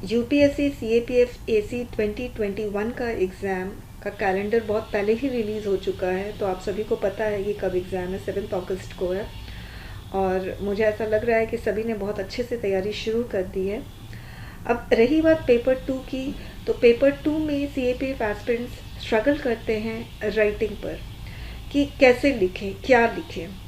UPSC CAPF AC 2021 का exam का calendar बहुत पहले ही रिलीज़ हो चुका है, तो आप सभी को पता है कि कब एग्ज़ाम है, 7 अगस्त को है। और मुझे ऐसा लग रहा है कि सभी ने बहुत अच्छे से तैयारी शुरू कर दी है। अब रही बात पेपर 2 की, तो पेपर 2 में सीएपीएफ एस्पिरेंट्स स्ट्रगल करते हैं राइटिंग पर कि कैसे लिखें, क्या लिखें।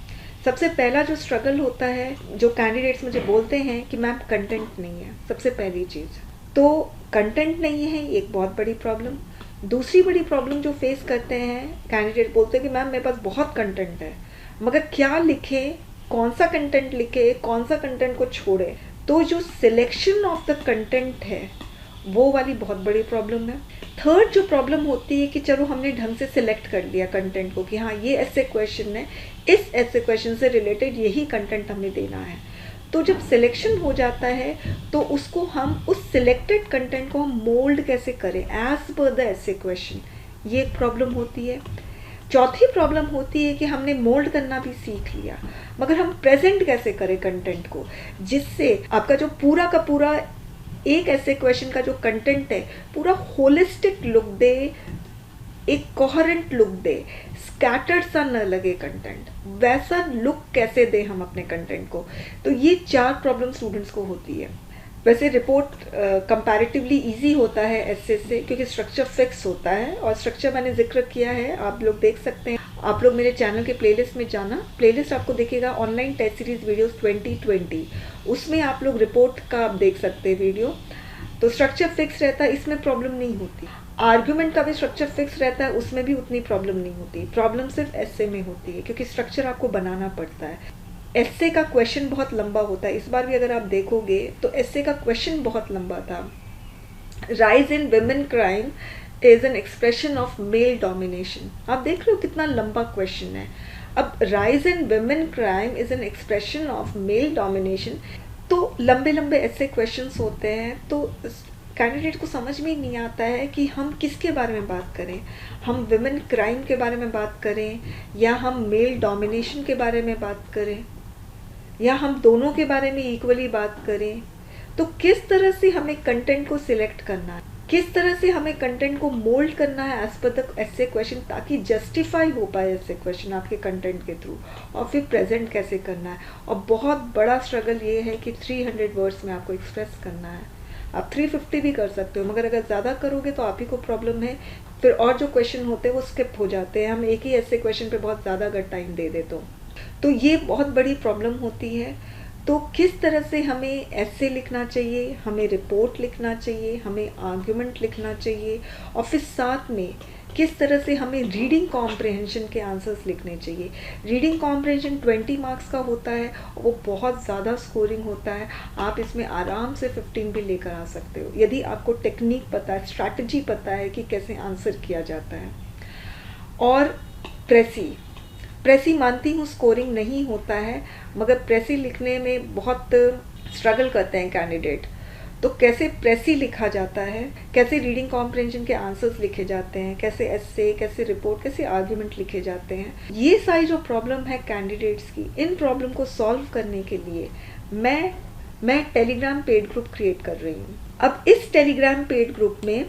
सबसे पहला जो स्ट्रगल होता है, जो कैंडिडेट्स मुझे बोलते हैं कि मैम कंटेंट नहीं है, सबसे पहली चीज़ तो कंटेंट नहीं है, एक बहुत बड़ी प्रॉब्लम। दूसरी बड़ी प्रॉब्लम जो फेस करते हैं कैंडिडेट, बोलते हैं कि मैम मेरे पास बहुत कंटेंट है, मगर क्या लिखें, कौन सा कंटेंट लिखे, कौन सा कंटेंट को छोड़े। तो जो सिलेक्शन ऑफ द कंटेंट है वो वाली बहुत बड़ी प्रॉब्लम है। थर्ड जो प्रॉब्लम होती है कि चलो हमने ढंग से सिलेक्ट कर लिया कंटेंट को कि हाँ ये ऐसे क्वेश्चन है, इस ऐसे क्वेश्चन से रिलेटेड यही कंटेंट हमने देना है। तो जब सिलेक्शन हो जाता है तो उसको हम उस सिलेक्टेड कंटेंट को हम मोल्ड कैसे करें एज पर द ऐसे क्वेश्चन, ये एक प्रॉब्लम होती है। चौथी प्रॉब्लम होती है कि हमने मोल्ड करना भी सीख लिया, मगर हम प्रेजेंट कैसे करें कंटेंट को, जिससे आपका जो पूरा का पूरा एक ऐसे क्वेश्चन का जो कंटेंट है पूरा होलिस्टिक लुक दे, एक कोहेरेंट लुक दे, स्कैटर्ड सा न लगे कंटेंट, वैसा लुक कैसे दें हम अपने कंटेंट को। तो ये 4 प्रॉब्लम स्टूडेंट्स को होती है। वैसे रिपोर्ट कंपैरेटिवली इजी होता है एसए से, क्योंकि स्ट्रक्चर फिक्स होता है, और स्ट्रक्चर मैंने जिक्र किया है, आप लोग देख सकते हैं। आप लोग मेरे चैनल के प्लेलिस्ट में जाना, प्लेलिस्ट आपको दिखेगा ऑनलाइन टेस्ट सीरीज वीडियोस 2020, उसमें आप लोग रिपोर्ट का आप देख सकते हैं वीडियो। तो स्ट्रक्चर फिक्स रहता है, इसमें प्रॉब्लम नहीं होती। आर्ग्यूमेंट का भी स्ट्रक्चर फिक्स रहता है, उसमें भी उतनी प्रॉब्लम नहीं होती। प्रॉब्लम सिर्फ एसए में होती है, क्योंकि स्ट्रक्चर आपको बनाना पड़ता है। एसए का क्वेश्चन बहुत लंबा होता है, इस बार भी अगर आप देखोगे तो एसए का क्वेश्चन बहुत लंबा था। Rise in women crime is an expression of male domination. आप देख रहे हो कितना लंबा क्वेश्चन है। अब rise in women crime is an expression of male domination, तो लंबे लंबे ऐसे क्वेश्चंस होते हैं, तो कैंडिडेट को समझ में ही नहीं आता है कि हम किसके बारे में बात करें। हम विमेन क्राइम के बारे में बात करें, या हम मेल डोमिनेशन के बारे में बात करें, या हम दोनों के बारे में इक्वली बात करें। तो किस तरह से हमें कंटेंट को सिलेक्ट करना है, किस तरह से हमें कंटेंट को मोल्ड करना है एज पर द ऐसे क्वेश्चन, ताकि जस्टिफाई हो पाए ऐसे क्वेश्चन आपके कंटेंट के थ्रू, और फिर प्रेजेंट कैसे करना है। और बहुत बड़ा स्ट्रगल ये है कि 300 वर्ड्स में आपको एक्सप्रेस करना है। आप 350 भी कर सकते हो, मगर अगर ज़्यादा करोगे तो आप ही को प्रॉब्लम है। फिर और जो क्वेश्चन होते हैं वो स्किप हो जाते हैं, हम एक ही ऐसे क्वेश्चन पे बहुत ज़्यादा अगर टाइम दे दे तो ये बहुत बड़ी प्रॉब्लम होती है। तो किस तरह से हमें ऐसे लिखना चाहिए, हमें रिपोर्ट लिखना चाहिए, हमें आर्ग्यूमेंट लिखना चाहिए, और फिर साथ में किस तरह से हमें रीडिंग कॉम्प्रहेंशन के आंसर्स लिखने चाहिए। रीडिंग कॉम्प्रहेंशन 20 मार्क्स का होता है, वो बहुत ज़्यादा स्कोरिंग होता है। आप इसमें आराम से 15 भी लेकर आ सकते हो, यदि आपको टेक्निक पता है, स्ट्रैटेजी पता है कि कैसे आंसर किया जाता है। और प्रेसी मानती हूँ स्कोरिंग नहीं होता है, मगर प्रेसी लिखने में बहुत स्ट्रगल करते हैं कैंडिडेट। तो कैसे प्रेसी लिखा जाता है, कैसे रीडिंग कॉम्प्रहेंशन के आंसर्स लिखे जाते हैं, कैसे एस्से, कैसे रिपोर्ट, कैसे आर्ग्यूमेंट लिखे जाते हैं, ये सारी जो प्रॉब्लम है कैंडिडेट्स की, इन प्रॉब्लम को सॉल्व करने के लिए मैं टेलीग्राम पेड ग्रुप क्रिएट कर रही हूँ। अब इस टेलीग्राम पेड ग्रुप में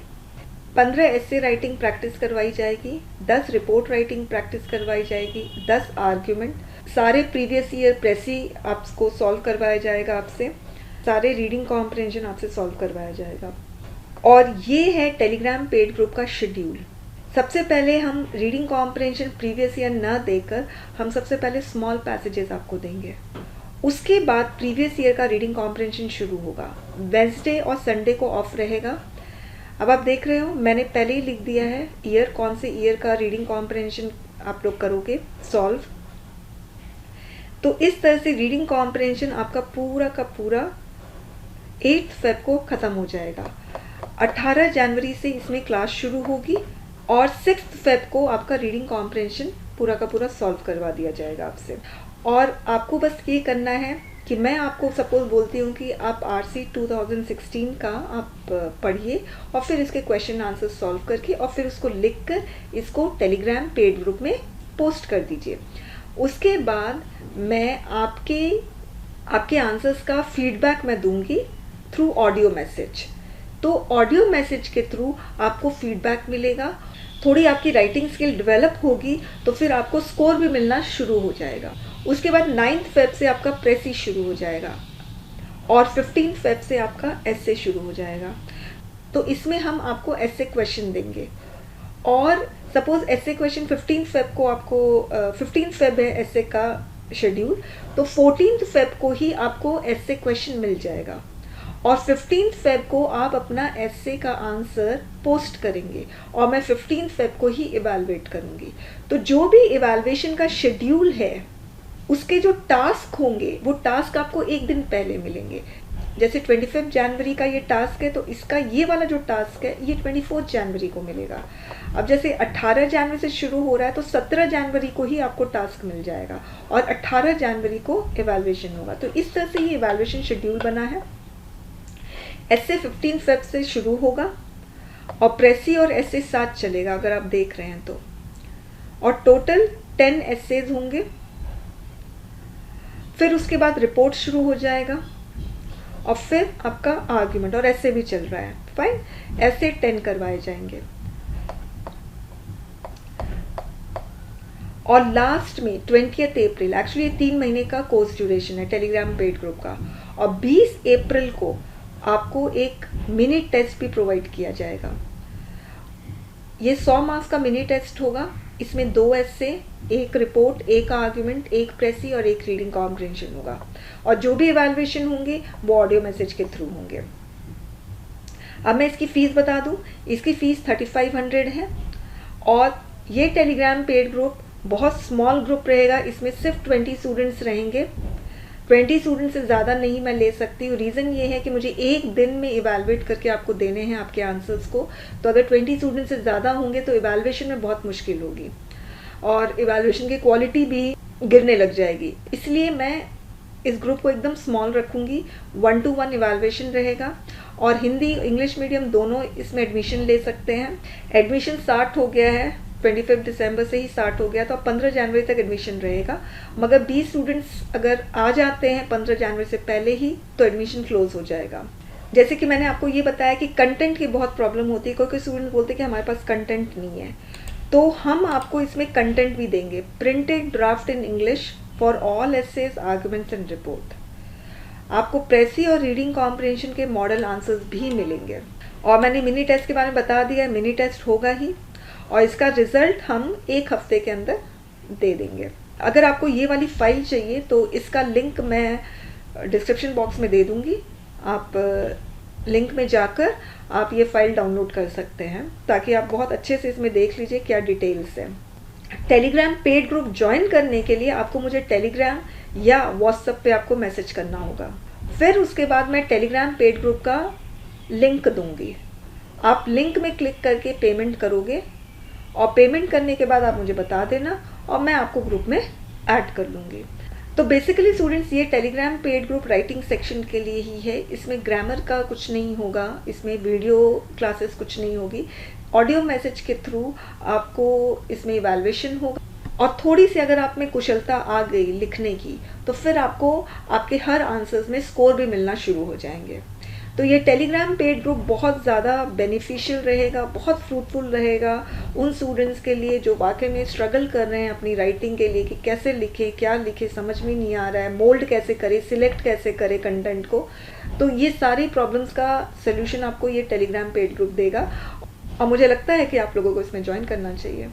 15 एस्से राइटिंग प्रैक्टिस करवाई जाएगी, 10 रिपोर्ट राइटिंग प्रैक्टिस करवाई जाएगी, 10 आर्ग्यूमेंट, सारे प्रीवियस ईयर प्रेसी आपको सॉल्व करवाया जाएगा आपसे, सारे रीडिंग कॉम्प्रहेंशन आपसे सॉल्व करवाया जाएगा। और ये है टेलीग्राम पेड ग्रुप का शेड्यूल। सबसे पहले हम रीडिंग कॉम्प्रहेंशन प्रीवियस ईयर न देकर हम सबसे पहले स्मॉल पैसेजेस आपको देंगे। उसके बाद प्रीवियस ईयर का रीडिंग कॉम्प्रहेंशन शुरू होगा। वेंसडे और संडे को ऑफ रहेगा। अब आप देख रहे हो मैंने पहले ही लिख दिया है ईयर, कौन से ईयर का रीडिंग कॉम्प्रहेंशन आप लोग करोगे सॉल्व। तो इस तरह से रीडिंग कॉम्प्रहेंशन आपका पूरा का पूरा 8 फेब को ख़त्म हो जाएगा। 18 जनवरी से इसमें क्लास शुरू होगी, और 6 फेब को आपका रीडिंग कॉम्प्रहेंशन पूरा का पूरा सॉल्व करवा दिया जाएगा आपसे। और आपको बस ये करना है कि मैं आपको सपोज बोलती हूँ कि आप आरसी 2016 का आप पढ़िए, और फिर इसके क्वेश्चन आंसर सॉल्व करके, और फिर उसको लिख कर इसको टेलीग्राम पेड ग्रुप में पोस्ट कर दीजिए। उसके बाद मैं आपके आंसर्स का फीडबैक मैं दूंगी थ्रू ऑडियो मैसेज। तो ऑडियो मैसेज के थ्रू आपको फीडबैक मिलेगा, थोड़ी आपकी राइटिंग स्किल डेवलप होगी, तो फिर आपको स्कोर भी मिलना शुरू हो जाएगा। उसके बाद 9 फेब से आपका प्रेसी शुरू हो जाएगा और 15 फेब से आपका एसे शुरू हो जाएगा। तो इसमें हम आपको एसे क्वेश्चन देंगे और सपोज एसे क्वेश्चन 15 फेब को आपको 15 फेब है एसे का शेड्यूल, तो 14 फेब को ही आपको एसे क्वेश्चन मिल जाएगा और 15 फेब को आप अपना एसे का आंसर पोस्ट करेंगे और मैं 15 फेब को ही इवैल्यूएट करूँगी। तो जो भी इवैल्यूएशन का शेड्यूल है उसके जो टास्क होंगे वो टास्क आपको एक दिन पहले मिलेंगे। जैसे 25 जनवरी का ये टास्क है तो इसका ये वाला जो टास्क है ये 24 जनवरी को मिलेगा। अब जैसे 18 जनवरी से शुरू हो रहा है तो 17 जनवरी को ही आपको टास्क मिल जाएगा और 18 जनवरी को इवैल्यूएशन होगा। तो इस तरह से ये इवैल्यूएशन शेड्यूल बना है। एसे 15 फेब से शुरू होगा और प्रेसी और एसे साथ चलेगा अगर आप देख रहे हैं तो, और टोटल 10 एसेज होंगे। फिर उसके बाद रिपोर्ट शुरू हो जाएगा और फिर आपका आर्ग्यूमेंट, और ऐसे भी चल रहा है, फाइन। ऐसे 10 करवाए जाएंगे और लास्ट में 20 अप्रैल, एक्चुअली ये 3 महीने का कोर्स ड्यूरेशन है टेलीग्राम पेड ग्रुप का, और 20 अप्रैल को आपको एक मिनी टेस्ट भी प्रोवाइड किया जाएगा। ये 100 मार्क्स का मिनी टेस्ट होगा। इसमें 2 एसे, 1 रिपोर्ट, 1 आर्ग्यूमेंट, 1 प्रेसी और 1 रीडिंग कॉम्प्रिहेंशन होगा और जो भी इवैल्यूएशन होंगे वो ऑडियो मैसेज के थ्रू होंगे। अब मैं इसकी फ़ीस बता दूं, इसकी फ़ीस 3500 है और ये टेलीग्राम पेड ग्रुप बहुत स्मॉल ग्रुप रहेगा। इसमें सिर्फ 20 स्टूडेंट्स रहेंगे। 20 स्टूडेंट से ज़्यादा नहीं मैं ले सकती हूँ। रीज़न ये है कि मुझे एक दिन में इवैल्यूएट करके आपको देने हैं आपके आंसर्स को, तो अगर 20 स्टूडेंट से ज़्यादा होंगे तो इवैल्यूएशन में बहुत मुश्किल होगी और इवैल्यूएशन की क्वालिटी भी गिरने लग जाएगी। इसलिए मैं इस ग्रुप को एकदम स्मॉल रखूँगी। 1-to-1 इवैल्यूएशन रहेगा और हिंदी इंग्लिश मीडियम दोनों इसमें एडमिशन ले सकते हैं। एडमिशन स्टार्ट हो गया है, 25 दिसंबर से ही स्टार्ट हो गया, तो अब 15 जनवरी तक एडमिशन रहेगा। मगर 20 स्टूडेंट्स अगर आ जाते हैं 15 जनवरी से पहले ही तो एडमिशन क्लोज हो जाएगा। जैसे कि मैंने आपको ये बताया कि कंटेंट की बहुत प्रॉब्लम होती है, कोई स्टूडेंट बोलते हैं कि हमारे पास कंटेंट नहीं है, तो हम आपको इसमें कंटेंट भी देंगे। Printed draft in English for all essays, arguments and report. आपको प्रेसी और रीडिंग कॉम्प्रिहेंशन के मॉडल आंसर्स भी मिलेंगे और मैंने मिनी टेस्ट के बारे में बता दिया है, मिनी टेस्ट होगा ही और इसका रिजल्ट हम 1 हफ्ते के अंदर दे देंगे। अगर आपको ये वाली फाइल चाहिए तो इसका लिंक मैं डिस्क्रिप्शन बॉक्स में दे दूँगी। आप लिंक में जाकर आप ये फाइल डाउनलोड कर सकते हैं ताकि आप बहुत अच्छे से इसमें देख लीजिए क्या डिटेल्स है। टेलीग्राम पेड ग्रुप ज्वाइन करने के लिए आपको मुझे टेलीग्राम या व्हाट्सएप पे आपको मैसेज करना होगा। फिर उसके बाद मैं टेलीग्राम पेड ग्रुप का लिंक दूंगी। आप लिंक में क्लिक करके पेमेंट करोगे और पेमेंट करने के बाद आप मुझे बता देना और मैं आपको ग्रुप में ऐड कर लूँगी। तो बेसिकली स्टूडेंट्स ये Telegram paid group writing section के लिए ही है। इसमें ग्रामर का कुछ नहीं होगा, इसमें वीडियो क्लासेस कुछ नहीं होगी। ऑडियो मैसेज के थ्रू आपको इसमें इवैल्यूएशन होगा और थोड़ी सी अगर आप में कुशलता आ गई लिखने की तो फिर आपको आपके हर आंसर्स में स्कोर भी मिलना शुरू हो जाएंगे। तो ये टेलीग्राम पेड ग्रुप बहुत ज़्यादा बेनिफिशियल रहेगा, बहुत फ्रूटफुल रहेगा उन स्टूडेंट्स के लिए जो वाकई में स्ट्रगल कर रहे हैं अपनी राइटिंग के लिए कि कैसे लिखे, क्या लिखे, समझ में नहीं आ रहा है, मोल्ड कैसे करे, सिलेक्ट कैसे करे कंटेंट को। तो ये सारी प्रॉब्लम्स का सल्यूशन आपको ये टेलीग्राम पेड ग्रुप देगा और मुझे लगता है कि आप लोगों को इसमें ज्वाइन करना चाहिए।